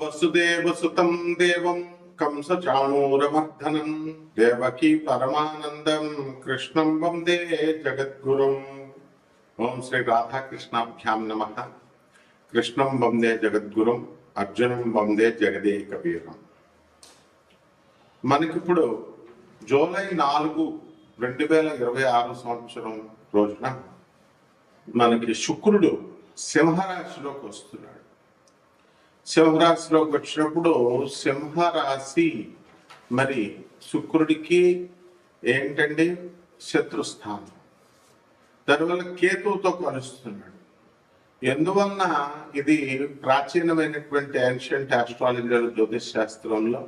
వసుదేవసుతం దేవం కంసచాణూరమర్దనం దేవకీ పరమానందం కృష్ణం వందే జగద్గురుం. ఓం శ్రీ రాధాకృష్ణాభ్యాం నమః. కృష్ణం వందే జగద్గురుం, అర్జునం వందే జగదేక వీరం. మనకిప్పుడు జూలై 4, 2026 సంవత్సరం రోజున మనకి శుక్రుడు సింహరాశిలోకి వస్తున్నాడు. సింహరాశిలోకి వచ్చినప్పుడు సింహరాశి మరి శుక్రుడికి ఏంటండి శత్రుస్థానం. దానివల్ల కేతువుతో కలుస్తున్నాడు. ఎందువలన ఇది ప్రాచీనమైనటువంటి ఏన్షియంట్ ఆస్ట్రాలజీ జ్యోతిష్ శాస్త్రంలో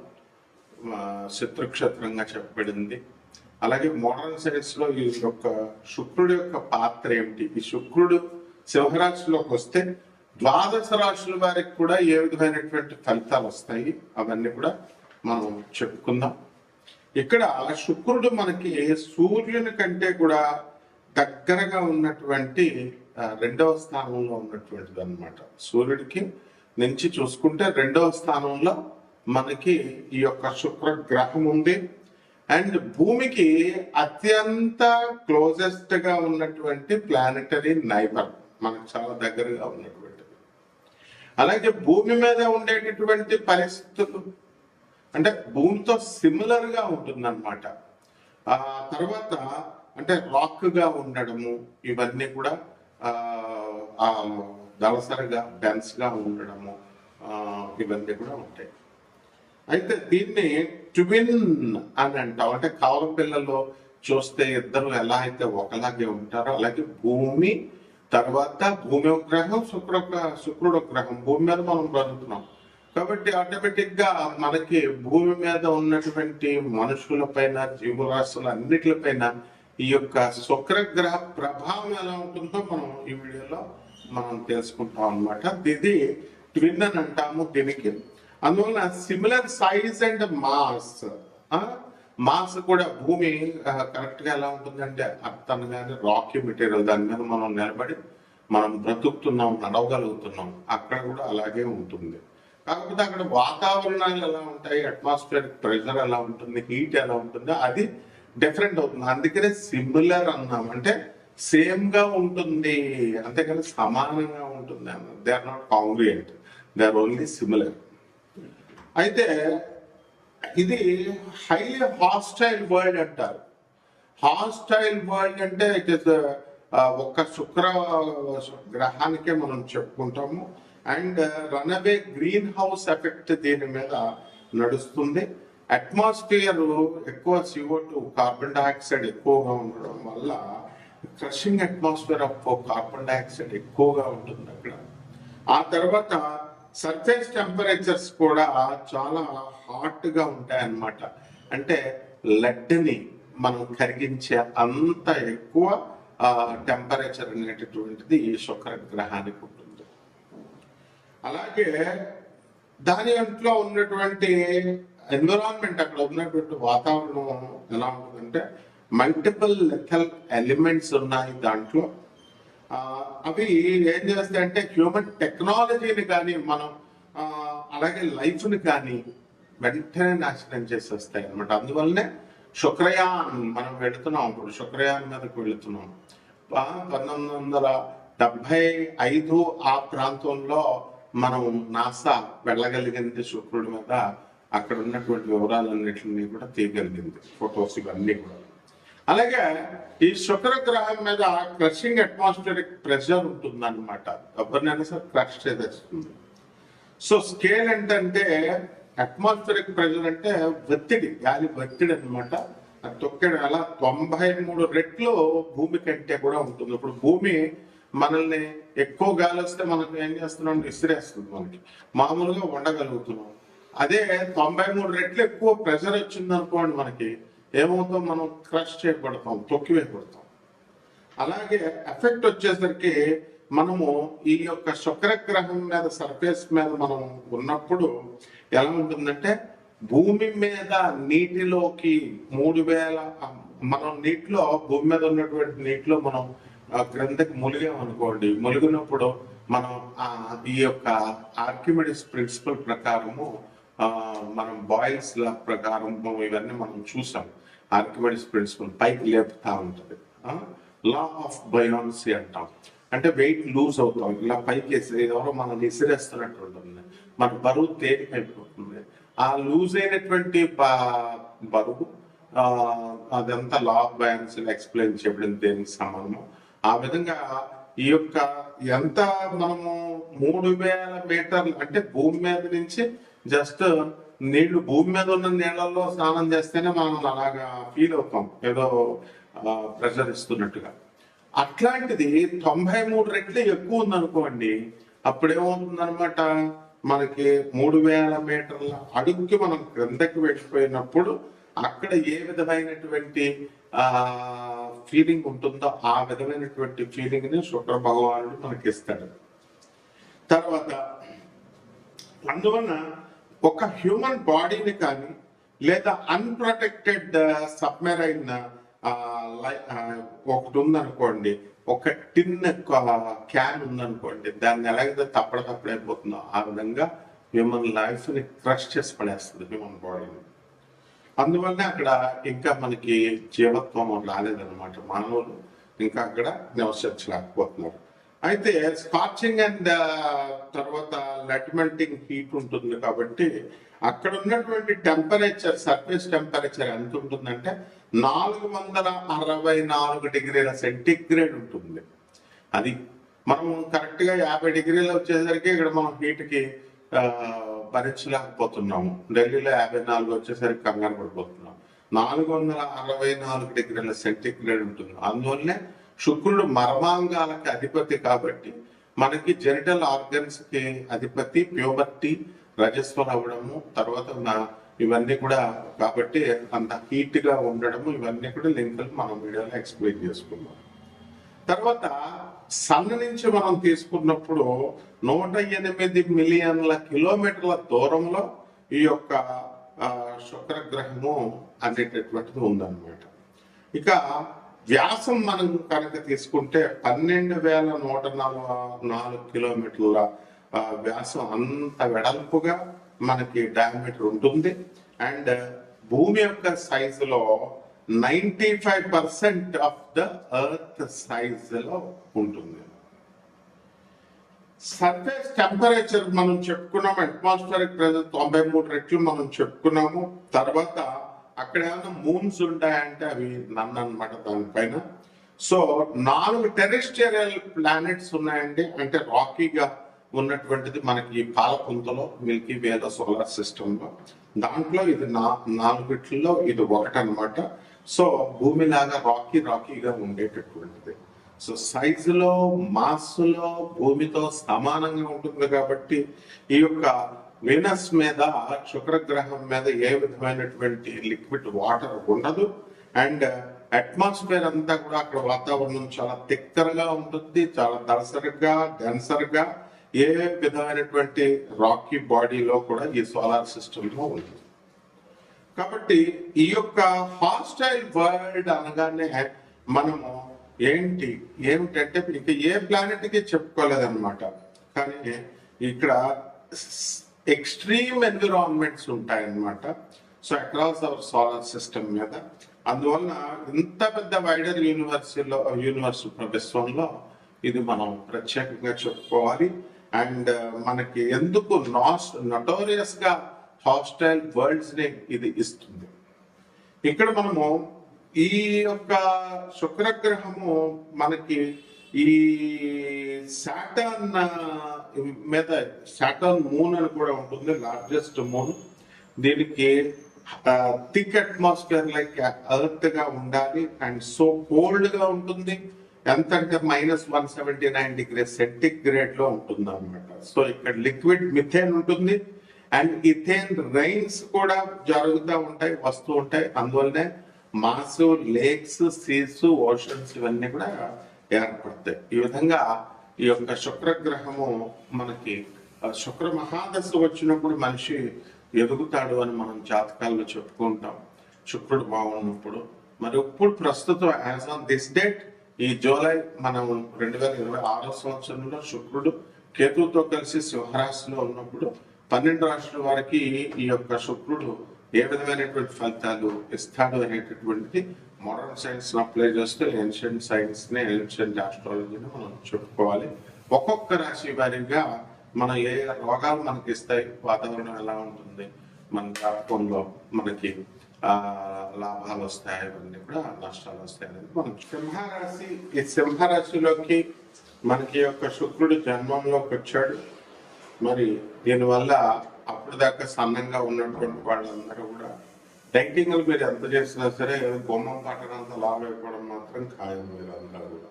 శత్రుక్షేత్రంగా చెప్పబడింది. అలాగే మోడర్న్ సైన్స్ లో ఈ యొక్క శుక్రుడి యొక్క పాత్ర ఏమిటి, ఈ శుక్రుడు సింహరాశిలోకి వస్తే ద్వాదశ రాశుల వారికి కూడా ఏ విధమైనటువంటి ఫలితాలు వస్తాయి అవన్నీ కూడా మనం చెప్పుకుందాం. ఇక్కడ శుక్రుడు మనకి సూర్యుని కంటే కూడా దగ్గరగా ఉన్నటువంటి 2వ స్థానంలో ఉన్నటువంటిది అనమాట. సూర్యుడికి నుంచి చూసుకుంటే 2వ స్థానంలో మనకి ఈ యొక్క శుక్ర గ్రహం ఉంది. అండ్ భూమికి అత్యంత క్లోజెస్ట్ గా ఉన్నటువంటి ప్లానెటరీ నైబర్, మనకు చాలా దగ్గరగా ఉన్నటువంటిది. అలాగే భూమి మీద ఉండేటటువంటి పరిస్థితులు అంటే భూమితో సిమిలర్ గా ఉంటుందన్నమాట. ఆ తర్వాత అంటే రాక్ గా ఉండడము, ఇవన్నీ కూడా దళసరిగా డెన్స్ గా ఉండడము, ఇవన్నీ కూడా ఉంటాయి. అయితే దీన్ని ట్విన్ అని అంటాం. అంటే కవల పిల్లల్లో చూస్తే ఇద్దరు ఎలా అయితే ఒకలాగే ఉంటారో అలాగే భూమి తర్వాత భూమి ఒక గ్రహం, శుక్రుడు ఒక గ్రహం. భూమి మీద మనం బ్రతుకుతున్నాం కాబట్టి ఆటోమేటిక్ గా మనకి భూమి మీద ఉన్నటువంటి మనుషుల పైన, జీవరాశుల అన్నిటిపైన ఈ యొక్క శుక్రగ్రహ ప్రభావం ఎలా ఉంటుందో మనం ఈ వీడియోలో మనం తెలుసుకుంటాం అన్నమాట. ఇది ట్విన్ అని అంటాము దీనికి. అందువల్ల సిమిలర్ సైజ్ అండ్ మాస్ కూడా భూమి కరెక్ట్ గా ఎలా ఉంటుందంటే అర్థం కానీ రాకీ మెటీరియల్, దాని మీద మనం నిలబడి మనం బ్రతుకుతున్నాం, నడవగలుగుతున్నాం. అక్కడ కూడా అలాగే ఉంటుంది. కాకపోతే అక్కడ వాతావరణాలు ఎలా ఉంటాయి, అట్మాస్ఫియరిక్ ప్రెషర్ ఎలా ఉంటుంది, హీట్ ఎలా ఉంటుందో అది డిఫరెంట్ అవుతుంది. అందుకనే సిమిలర్ అన్నాం, అంటే సేమ్ గా ఉంటుంది, అంతేకాని సమానంగా ఉంటుంది అన్న. They are not congruent, they are only similar. అయితే ఇది హైలీ హాస్టైల్ వరల్డ్ అంటారు. హాస్టైల్ వరల్డ్ అంటే ఇట్ ఇస్ ఒక్క శుక్ర గ్రహానికే మనం చెప్పుకుంటాము. And runaway greenhouse effect దీని మీద నడుస్తుంది. అట్మాస్ఫియర్ ఎక్కువ CO2 కార్బన్ డైఆక్సైడ్ ఎక్కువగా ఉండడం వల్ల crushing atmosphere of carbon dioxide ఎక్కువగా ఉంటుంది అక్కడ. ఆ తర్వాత సర్ఫేస్ టెంపరేచర్స్ కూడా చాలా హాట్ గా ఉంటాయి అన్నమాట. అంటే లెడ్ని మనం కరిగించే అంత ఎక్కువ టెంపరేచర్ అనేటటువంటిది ఈ శుక్ర గ్రహానికి ఉంటుంది. అలాగే దాని అంట్లో ఉన్నటువంటి ఎన్విరాన్మెంట్, అక్కడ ఉన్నటువంటి వాతావరణం ఎలా ఉంటుందంటే మల్టిపుల్ లెథల్ ఎలిమెంట్స్ ఉన్నాయి దాంట్లో. అవి ఏం చేస్తాయంటే హ్యూమన్ టెక్నాలజీని కానీ మనం అలాగే లైఫ్ని కానీ వెంటనే నాశనం చేసేస్తాయి అనమాట. అందువల్లనే శుక్రయాన్ మనం వెళుతున్నాం, ఇప్పుడు శుక్రయాన్ మీదకి వెళుతున్నాం. 1975 ఆ ప్రాంతంలో మనం నాసా వెళ్ళగలిగింది శుక్రుడి మీద. అక్కడ ఉన్నటువంటి వివరాలన్నింటినీ కూడా తీయగలిగింది, ఫొటోస్ ఇవన్నీ కూడా. అలాగే ఈ శుక్ర గ్రహం మీద క్రషింగ్ అట్మాస్ఫియరిక్ ప్రెషర్ ఉంటుంది అనమాట. ఎవరినైనా సరే క్రష్ చేసేస్తుంది. సో స్కేల్ ఏంటంటే అట్మాస్ఫియరిక్ ప్రెషర్ అంటే ఒత్తిడి, గాలి ఒత్తిడి అనమాట. తొక్కేడు అలా 93 రెట్లు భూమి కంటే కూడా ఉంటుంది. ఇప్పుడు భూమి మనల్ని ఎక్కువ గాలి వస్తే మనం ఏం చేస్తున్నాం, విసిరేస్తుంది. మనకి మామూలుగా ఉండగలుగుతున్నాం. అదే 93 రెట్లు ఎక్కువ ప్రెషర్ వచ్చింది అనుకోండి, మనకి ఏమవుతాం, మనం క్రష్ చేయబడతాం, తొక్కివేయబడతాం. అలాగే ఎఫెక్ట్ వచ్చేసరికి మనము ఈ యొక్క శుక్రగ్రహం మీద సర్ఫేస్ మీద మనం ఉన్నప్పుడు ఎలా ఉంటుందంటే భూమి మీద నీటిలోకి 3000 మనం నీటిలో భూమి మీద ఉన్నటువంటి నీటిలో మనం క్రిందకి ములిగాం అనుకోండి. ములిగినప్పుడు మనం ఈ యొక్క ఆర్కిమిడిస్ ప్రిన్సిపల్ ప్రకారము మనం బాయిల్స్ లా ప్రకారం ఇవన్నీ మనం చూసాం. ఆర్కిమిడిస్ ప్రిన్సిపల్ పైకి లేపుతా ఉంటుంది. లా ఆఫ్ బయాన్సీ అంటాం. అంటే వెయిట్ లూజ్ అవుతాం, ఇలా పైకి ఎవరో మనం విసిరేస్తున్నట్టు ఉంటుంది, మన బరువు తేలికైపోతుంది. ఆ లూజ్ అయినటువంటి బరువు అదంతా లా ఆఫ్ బయాన్సీ ఎక్స్ప్లెయిన్ చేయడం దేనికి సమానము. ఆ విధంగా ఈ యొక్క ఎంత మనము 3000 మీటర్లు అంటే భూమి మీద నుంచి జస్ట్ నీళ్లు, భూమి మీద ఉన్న నీళ్లలో స్నానం చేస్తేనే మనం అలాగా ఫీల్ అవుతాం, ఏదో ప్రెషర్ ఇస్తున్నట్టుగా. అట్లాంటిది 93 రెట్లు ఎక్కువ ఉందనుకోండి, అప్పుడేమవుతుంది అనమాట, మనకి 3000 మీటర్ల అడుగుకి మనం క్రిందకి వెళ్ళిపోయినప్పుడు అక్కడ ఏ విధమైనటువంటి ఫీలింగ్ ఉంటుందో ఆ విధమైనటువంటి ఫీలింగ్ ని శుక్ర భగవానుడు మనకి ఇస్తాడు. తర్వాత అందువలన ఒక హ్యూమన్ బాడీని కానీ లేదా అన్ప్రొటెక్టెడ్ సబ్మెరైన్ ఒకటి ఉందనుకోండి, ఒక టిన్ క్యాన్ ఉందనుకోండి, దాన్ని ఎలాగైతే తప్పడైపోతుందో ఆ విధంగా హ్యూమన్ లైఫ్ ని క్రష్ చేసి పడేస్తుంది హ్యూమన్ బాడీని. అందువల్లనే అక్కడ ఇంకా మనకి జీవత్వం రాలేదన్నమాట, మానవులు ఇంకా అక్కడ నివసించలేకపోతున్నారు. అయితే స్కాచింగ్ అండ్ తర్వాత లెట్మెంటింగ్ హీట్ ఉంటుంది కాబట్టి అక్కడ ఉన్నటువంటి టెంపరేచర్, సర్ఫేస్ టెంపరేచర్ ఎంత ఉంటుందంటే 464 డిగ్రీల సెంటిగ్రేడ్ ఉంటుంది. అది మనం కరెక్ట్ గా 50 డిగ్రీలు వచ్చేసరికి ఇక్కడ మనం హీట్ కి భరించలేకపోతున్నాము. ఢిల్లీలో 54 వచ్చేసరికి కంగారు పడిపోతున్నాం. 464 డిగ్రీల సెంటిగ్రేడ్ ఉంటుంది. అందువల్లనే శుక్రుడు మర్మాంగాలకి అధిపతి కాబట్టి మనకి జెనిటల్ ఆర్గన్స్ కి అధిపతి, ప్యూబర్టీ, రజస్వలు అవ్వడము, తర్వాత ఇవన్నీ కూడా కాబట్టి అంత హీట్ గా ఉండడము, ఇవన్నీ కూడా లింకులు మనం వీడియోలో ఎక్స్ప్లెయిన్ చేసుకున్నాం. తర్వాత సన్ నుంచి మనం తీసుకున్నప్పుడు 108 మిలియన్ల కిలోమీటర్ల దూరంలో ఈ యొక్క శుక్రగ్రహము అనేటటువంటిది ఉందన్నమాట. ఇక వ్యాసం మనం కనుక తీసుకుంటే 12,104 కిలోమీటర్ల వ్యాసం, అంత వెడల్పుగా మనకి డయామీటర్ ఉంటుంది. అండ్ భూమి యొక్క సైజులో 95% ఆఫ్ ద ఎర్త్ సైజ్ లో ఉంటుంది. సర్ఫేస్ టెంపరేచర్ మనం చెప్పుకున్నాము, అట్మాస్ఫియరిక్ ప్రెజర్ 93 రెట్లు మనం చెప్పుకున్నాము. తర్వాత అక్కడ ఏమైనా మూన్స్ ఉంటాయంటే అవి అన్నమాట దానిపైన. సో 4 టెరెస్ట్రియల్ ప్లానెట్స్ ఉన్నాయండి, అంటే రాకీగా ఉన్నటువంటిది మనకి పాలపుంతలో, మిల్కీ వేలో, సోలార్ సిస్టమ్ లో. దాంట్లో ఇది 4 ఇది ఒకటి అనమాట. సో భూమి లాగా రాకీగా ఉండేటటువంటిది. సో సైజులో, మాస్లో భూమితో సమానంగా ఉంటుంది కాబట్టి ఈ యొక్క వీనస్ మీద, శుక్రగ్రహం మీద ఏ విధమైనటువంటి లిక్విడ్ వాటర్ ఉండదు. అండ్ అట్మాస్ఫియర్ అంతా కూడా అక్కడ వాతావరణం చాలా తిక్కరగా ఉంటుంది, చాలా దళసరిగా, డెన్సర్గా, ఏ విధమైనటువంటి రాకీ బాడీలో కూడా ఈ సోలార్ సిస్టమ్ లో ఉంటుంది. కాబట్టి ఈ యొక్క హాస్టైల్ వరల్డ్ అనగానే మనము ఏమిటంటే ఇంకా ఏ ప్లానెట్ కి చెప్పుకోలేదన్నమాట. కానీ ఇక్కడ ఎక్స్ట్రీమ్ ఎన్విరాన్మెంట్స్ ఉంటాయన్నమాట. So across our solar system మీద. అందువల్ల ఇంత పెద్ద వైడర్ యూనివర్స్ విశ్వంలో ఇది మనం ప్రత్యేకంగా చెప్పుకోవాలి. అండ్ మనకి ఎందుకు నోటోరియస్ గా హాస్టైల్ వరల్డ్స్ ని ఇది ఇస్తుంది. ఇక్కడ మనము ఈ యొక్క శుక్రగ్రహము మనకి ఈ సాటర్న్ మీద, సాటర్న్ మూన్ అని కూడా ఉంటుంది, లార్జెస్ట్ మూన్. దీనికి థిక్ అట్మాస్ఫియర్ లైక్ ఎర్త్ గా ఉండాలి అండ్ సో కోల్డ్ గా ఉంటుంది. ఎంత అంటే -179 డిగ్రీ సెంటిగ్రేడ్ లో ఉంటుంది అనమాట. సో ఇక్కడ లిక్విడ్ మిథేన్ ఉంటుంది అండ్ ఇథేన్ రైన్స్ కూడా జరుగుతూ ఉంటాయి, వస్తూ ఉంటాయి. అందువల్లనే మాస్, లేక్స్, సీస్, ఓషన్స్ ఇవన్నీ కూడా ఏర్పడతాయి. ఈ విధంగా ఈ యొక్క శుక్రగ్రహము మనకి శుక్ర మహాదశ వచ్చినప్పుడు మనిషి ఎదుగుతాడు అని మనం జాతకాల్లో చెప్పుకుంటాం, శుక్రుడు బాగున్నప్పుడు. మరి ఇప్పుడు ప్రస్తుతం యాజ్ ఆన్ దిస్ డేట్ ఈ జూలై మనం 2026 సంవత్సరంలో శుక్రుడు కేతువుతో కలిసి సింహరాశిలో ఉన్నప్పుడు 12 రాశుల వారికి ఈ యొక్క శుక్రుడు ఏ విధమైనటువంటి ఫలితాలు ఇస్తాడు అనేటటువంటిది మోడర్న్ సైన్స్ అప్లై చేస్తే ఏన్షియంట్ సైన్స్ ని, ఏన్షియంట్ ఆస్ట్రాలజీని మనం చెప్పుకోవాలి. ఒక్కొక్క రాశి వారిగా మనం ఏ రోగాలు మనకి ఇస్తాయి, వాతావరణం ఎలా ఉంటుంది, మన జాతకంలో మనకి లాభాలు వస్తాయి, ఇవన్నీ కూడా నష్టాలు వస్తాయి అనేది మనం. సింహరాశి, ఈ సింహరాశిలోకి మనకి యొక్క శుక్రుడు జన్మంలోకి వచ్చాడు. మరి దీనివల్ల అప్పుడు దాకా సన్నంగా ఉన్నటువంటి వాళ్ళందరూ కూడా డైటింగ్లు మీరు ఎంత చేసినా సరే గుమ్మం పట్టడంత లాభ అయిపోవడం మాత్రం ఖాయం మీరు అందరూ కూడా.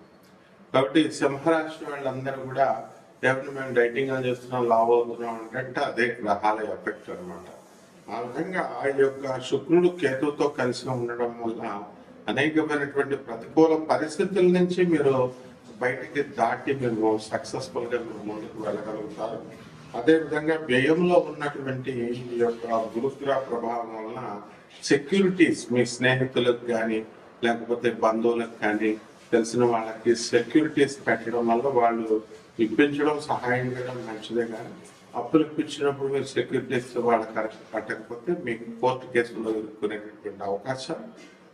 కాబట్టి సింహరాశి వాళ్ళందరూ కూడా ఎవరిని మేము డైటింగ్ చేస్తున్నాం లావ్ అవుతున్నాం అంటే అదే గ్రహాల ఎఫెక్ట్ అనమాట. ఆ విధంగా ఆ యొక్క శుక్రుడు కేతువుతో కలిసి ఉండడం వల్ల అనేకమైనటువంటి ప్రతికూల పరిస్థితుల నుంచి మీరు బయటికి దాటి మీరు సక్సెస్ఫుల్ గా మీరు ముందుకు వెళ్ళగలుగుతారు. అదేవిధంగా వ్యయంలో ఉన్నటువంటి ఈ యొక్క గురుగ్రహ ప్రభావం వలన సెక్యూరిటీస్ మీ స్నేహితులకు కానీ లేకపోతే బంధువులకు కానీ తెలిసిన వాళ్ళకి సెక్యూరిటీస్ పెట్టడం వల్ల వాళ్ళు ఇప్పించడం, సహాయం చేయడం మంచిదే. కానీ అప్పులు ఇప్పించినప్పుడు మీరు సెక్యూరిటీస్ వాళ్ళకి కరెక్ట్ కట్టకపోతే మీకు కోర్టు కేసుల్లో ఎదుర్కొనేటటువంటి అవకాశాలు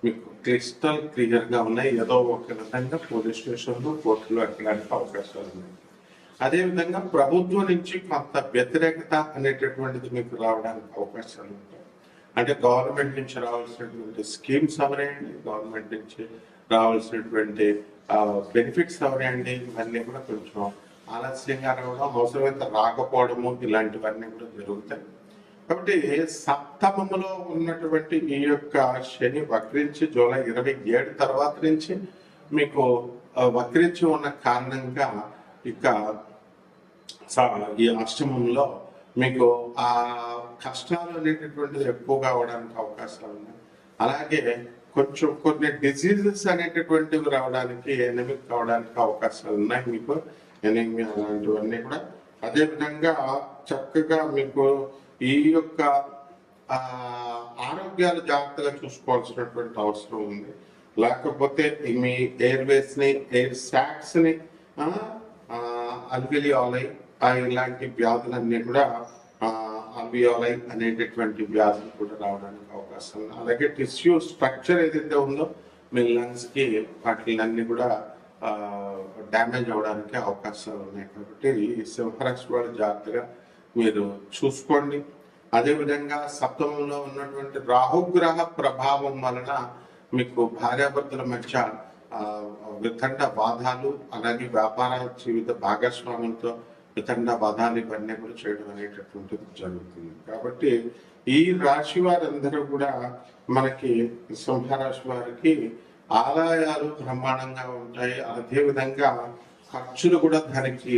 మీకు క్రిస్టల్ క్లియర్ గా ఉన్నాయి. ఏదో ఒక విధంగా పోలీస్ స్టేషన్లో, కోర్టులో ఎక్కడానికి అవకాశాలు ఉన్నాయి. అదేవిధంగా ప్రభుత్వం నుంచి కొంత వ్యతిరేకత అనేటటువంటిది మీకు రావడానికి అవకాశాలు ఉంటాయి. అంటే గవర్నమెంట్ నుంచి రావాల్సినటువంటి స్కీమ్స్ అవరేయండి, గవర్నమెంట్ నుంచి రావాల్సినటువంటి బెనిఫిట్స్ అవరేయండి, ఇవన్నీ కూడా కొంచెం ఆలస్యంగా రావడం, అవసరమైతే రాకపోవడము, ఇలాంటివన్నీ కూడా జరుగుతాయి. కాబట్టి సప్తమములో ఉన్నటువంటి ఈ యొక్క శని వక్రించి జూలై 27 తర్వాత నుంచి మీకు వక్రించి ఉన్న కారణంగా ఇక ఈ అష్టమంలో మీకు ఆ కష్టాలు అనేటటువంటిది ఎక్కువగా అవడానికి అవకాశాలు ఉన్నాయి. అలాగే కొంచెం కొన్ని డిసీజెస్ అనేటటువంటివి రావడానికి, ఎనిమిక్ కావడానికి అవకాశాలు ఉన్నాయి మీకు, ఎనిమియా అలాంటివన్నీ కూడా. అదేవిధంగా చక్కగా మీకు ఈ యొక్క ఆరోగ్యాలు జాగ్రత్తగా చూసుకోవాల్సినటువంటి అవసరం ఉంది. లేకపోతే మీ ఎయిర్వేస్ ని, ఎయిర్ సాక్స్ ని, అల్వియోలై ఇలాంటి వ్యాధులన్నీ కూడా అల్వియోలై అనేటటువంటి వ్యాధులు కూడా రావడానికి అవకాశం ఉంది. అలాగే టిష్యూ స్ట్రక్చర్ ఏదైతే ఉందో మీ లంగ్స్ కి, వాటిలన్నీ కూడా డ్యామేజ్ అవడానికి అవకాశాలు ఉన్నాయి. కాబట్టి ఈ సింహరాశి వాళ్ళు జాగ్రత్తగా మీరు చూసుకోండి. అదేవిధంగా సప్తమంలో ఉన్నటువంటి రాహుగ్రహ ప్రభావం వలన మీకు భార్యాభర్తల మధ్య వితండ బాధాలు, అలాగే వ్యాపార జీవిత భాగస్వాములతో వితండ బాధాలు ఇవన్నీ కూడా చేయడం అనేటటువంటిది జరుగుతుంది. కాబట్టి ఈ రాశి వారందరూ కూడా మనకి సింహరాశి వారికి ఆదాయాలు బ్రహ్మాండంగా ఉంటాయి. అదేవిధంగా ఖర్చులు కూడా దానికి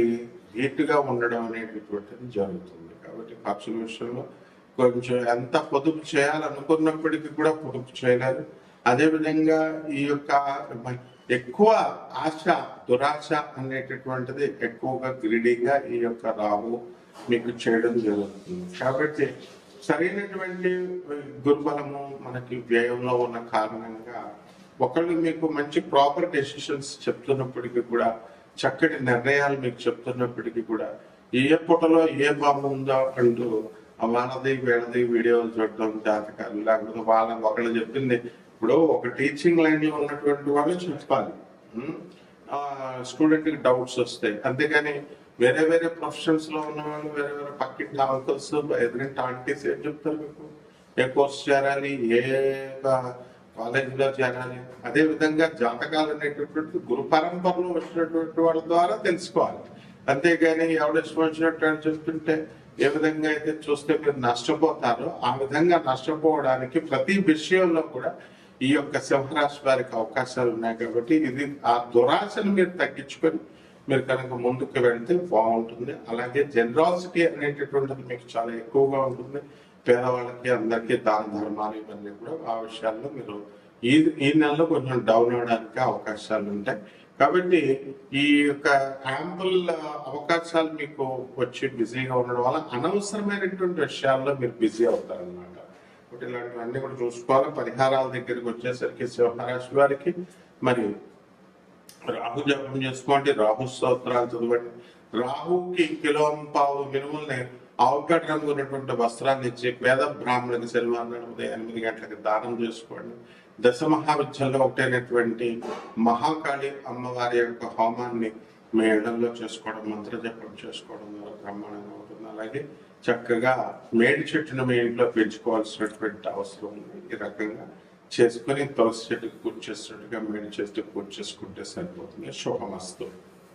ధీటుగా ఉండడం అనేటటువంటిది జరుగుతుంది. కాబట్టి ఖర్చుల విషయంలో కొంచెం ఎంత పొదుపు చేయాలనుకున్నప్పటికీ కూడా పొదుపు చేయలేరు. అదేవిధంగా ఈ యొక్క ఎక్కువ ఆశ, దురాశ అనేటటువంటిది ఎక్కువగా గ్రీడీగా ఈ యొక్క రాహు మీకు చేయడం జరుగుతుంది. కాబట్టి సరైనటువంటి దుర్బలము మనకి వ్యయంలో ఉన్న కారణంగా ఒకళ్ళు మీకు మంచి ప్రాపర్ డెసిషన్స్ చెప్తున్నప్పటికీ కూడా, చక్కటి నిర్ణయాలు మీకు చెప్తున్నప్పటికీ కూడా ఏ పుటలో ఏ బాంబు ఉందో అంటూ వాళ్ళది వీళ్ళది వీడియోలు చూడడం, జాతకాలు, లేకపోతే ఒకళ్ళు చెప్పింది. ఇప్పుడు ఒక టీచింగ్ లైన్ లో ఉన్నటువంటి వాళ్ళు చెప్పాలి, స్టూడెంట్ కి డౌట్స్ వస్తాయి. అంతేగాని వేరే వేరే ప్రొఫెషన్స్ లో ఉన్న వాళ్ళు, వేరే వేరే పక్కింటి అంకుల్స్, ఎదురింటి ఆంటీస్ ఏం చెప్తారు మీకు, ఏ కోర్స్ చేరాలి, ఏ కాలేజీలో చేరాలి. అదే విధంగా జాతకాలు అనేటటువంటి గురు పరంపరలో వచ్చినటువంటి వాళ్ళ ద్వారా తెలుసుకోవాలి. అంతేగాని ఎవరిష్టం వచ్చినట్టు చెప్తుంటే ఏ విధంగా అయితే చూస్తే మీరు నష్టపోతారో ఆ విధంగా నష్టపోవడానికి ప్రతి విషయంలో కూడా ఈ యొక్క సింహరాశి వారికి అవకాశాలు ఉన్నాయి. కాబట్టి ఇది ఆ దురాశను మీరు తగ్గించుకొని మీరు కనుక ముందుకు వెళ్తే బాగుంటుంది. అలాగే జనరాసిటీ అనేటటువంటిది మీకు చాలా ఎక్కువగా ఉంటుంది. పేదవాళ్ళకి అందరికీ దాన ధర్మాలు ఇవన్నీ కూడా ఆ విషయాల్లో మీరు ఈ నెలలో కొంచెం డౌన్ అవడానికి అవకాశాలు ఉంటాయి. కాబట్టి ఈ యొక్క యాంపుల్ అవకాశాలు మీకు వచ్చి బిజీగా ఉండడం వల్ల అనవసరమైనటువంటి విషయాల్లో మీరు బిజీ అవుతారనమాట. కాబట్టి ఇలాంటివన్నీ కూడా చూసుకోవాలి. పరిహారాల దగ్గరికి వచ్చేసరికి సింహరాశి వారికి మరి రాహు జపం చేసుకోండి, రాహు స్తోత్రాలు చదవండి. రాహుకి కిలోంపావు మినుముల్ని ఆవుపేట రంగు ఉన్నటువంటి వస్త్రాన్ని ఇచ్చి పేద బ్రాహ్మణుడికి శనివారం ఉదయం 8 గంటలకు దానం చేసుకోండి. దశ మహావిద్యల్లో ఒకటైనటువంటి మహాకాళి అమ్మవారి యొక్క హోమాన్ని మీ ఇళ్లలో చేసుకోవడం, మంత్ర జపం చేసుకోవడం ద్వారా బ్రహ్మాండంగా ఉంటుంది. అలాగే చక్కగా మేడి చెట్టును మీ ఇంట్లో పెంచుకోవాల్సినటువంటి అవసరం ఉంది. ఈ రకంగా చేసుకుని తులసి చెట్టుకు పూజ చేసినట్టుగా మేడి చెట్టుకు పూజ చేసుకుంటే సరిపోతుంది. శుభమస్తు.